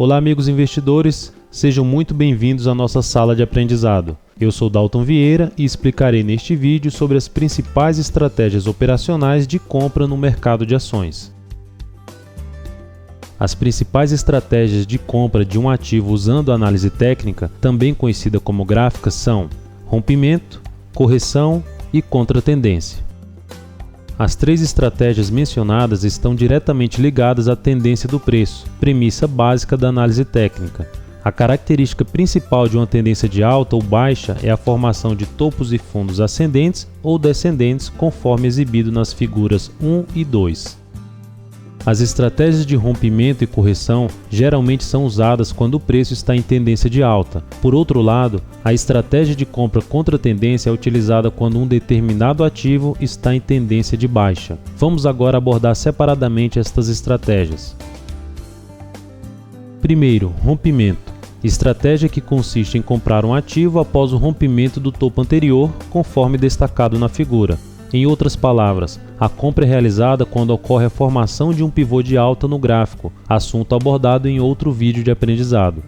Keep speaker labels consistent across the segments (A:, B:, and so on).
A: Olá, amigos investidores, sejam muito bem-vindos à nossa sala de aprendizado. Eu sou Dalton Vieira e explicarei neste vídeo sobre as principais estratégias operacionais de compra no mercado de ações. As principais estratégias de compra de um ativo usando análise técnica, também conhecida como gráfica, são rompimento, correção e contratendência. As três estratégias mencionadas estão diretamente ligadas à tendência do preço, premissa básica da análise técnica. A característica principal de uma tendência de alta ou baixa é a formação de topos e fundos ascendentes ou descendentes, conforme exibido nas figuras 1 e 2. As estratégias de rompimento e correção geralmente são usadas quando o preço está em tendência de alta. Por outro lado, a estratégia de compra contra tendência é utilizada quando um determinado ativo está em tendência de baixa. Vamos agora abordar separadamente estas estratégias. Primeiro, rompimento. Estratégia que consiste em comprar um ativo após o rompimento do topo anterior, conforme destacado na figura. Em outras palavras, a compra é realizada quando ocorre a formação de um pivô de alta no gráfico, assunto abordado em outro vídeo de aprendizado.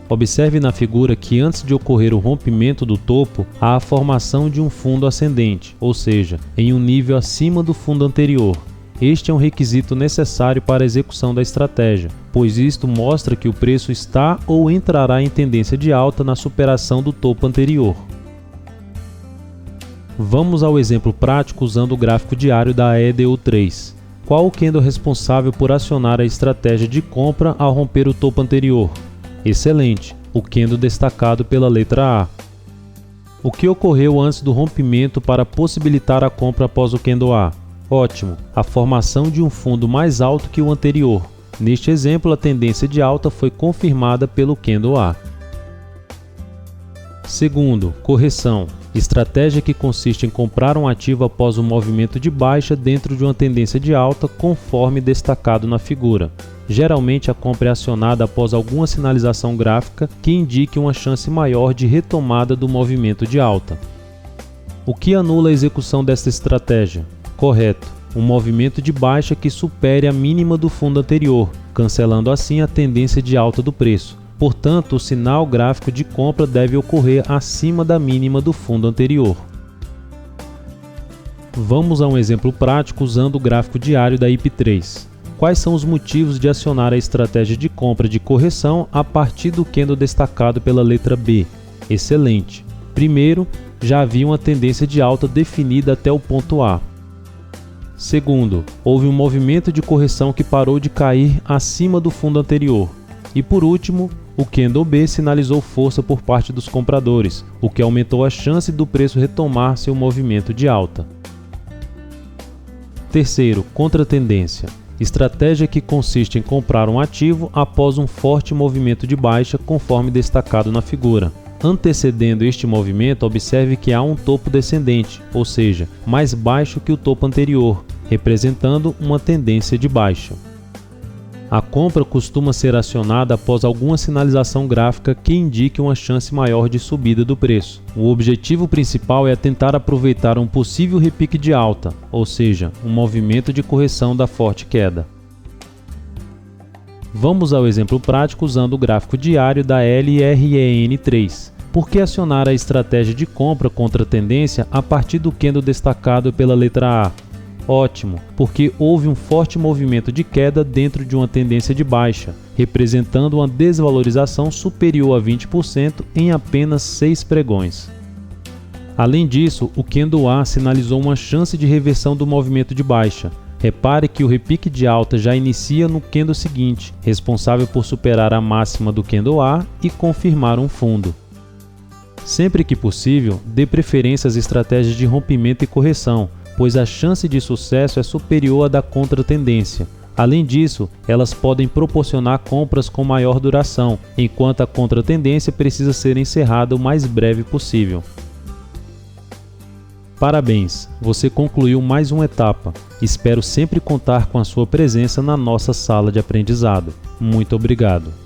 A: Observe na figura que antes de ocorrer o rompimento do topo, há a formação de um fundo ascendente, ou seja, em um nível acima do fundo anterior. Este é um requisito necessário para a execução da estratégia, pois isto mostra que o preço está ou entrará em tendência de alta na superação do topo anterior. Vamos ao exemplo prático usando o gráfico diário da EDU3. Qual o candle responsável por acionar a estratégia de compra ao romper o topo anterior? Excelente, o candle destacado pela letra A. O que ocorreu antes do rompimento para possibilitar a compra após o candle A? Ótimo, a formação de um fundo mais alto que o anterior. Neste exemplo, a tendência de alta foi confirmada pelo candle A. Segundo, correção. Estratégia que consiste em comprar um ativo após um movimento de baixa dentro de uma tendência de alta, conforme destacado na figura. Geralmente, a compra é acionada após alguma sinalização gráfica que indique uma chance maior de retomada do movimento de alta. O que anula a execução desta estratégia? Correto, um movimento de baixa que supere a mínima do fundo anterior, cancelando assim a tendência de alta do preço. Portanto, o sinal gráfico de compra deve ocorrer acima da mínima do fundo anterior. Vamos a um exemplo prático usando o gráfico diário da IP3. Quais são os motivos de acionar a estratégia de compra de correção a partir do candle destacado pela letra B? Excelente! Primeiro, já havia uma tendência de alta definida até o ponto A. Segundo, houve um movimento de correção que parou de cair acima do fundo anterior. E por último, o candle B sinalizou força por parte dos compradores, o que aumentou a chance do preço retomar seu movimento de alta. Terceiro, contratendência. Estratégia que consiste em comprar um ativo após um forte movimento de baixa, conforme destacado na figura. Antecedendo este movimento, observe que há um topo descendente, ou seja, mais baixo que o topo anterior, representando uma tendência de baixa. A compra costuma ser acionada após alguma sinalização gráfica que indique uma chance maior de subida do preço. O objetivo principal é tentar aproveitar um possível repique de alta, ou seja, um movimento de correção da forte queda. Vamos ao exemplo prático usando o gráfico diário da LREN3. Por que acionar a estratégia de compra contra tendência a partir do candle destacado pela letra A? Ótimo, porque houve um forte movimento de queda dentro de uma tendência de baixa, representando uma desvalorização superior a 20% em apenas 6 pregões. Além disso, o candle A sinalizou uma chance de reversão do movimento de baixa. Repare que o repique de alta já inicia no candle seguinte, responsável por superar a máxima do candle A e confirmar um fundo. Sempre que possível, dê preferência às estratégias de rompimento e correção, pois a chance de sucesso é superior à da contratendência. Além disso, elas podem proporcionar compras com maior duração, enquanto a contratendência precisa ser encerrada o mais breve possível. Parabéns! Você concluiu mais uma etapa. Espero sempre contar com a sua presença na nossa sala de aprendizado. Muito obrigado!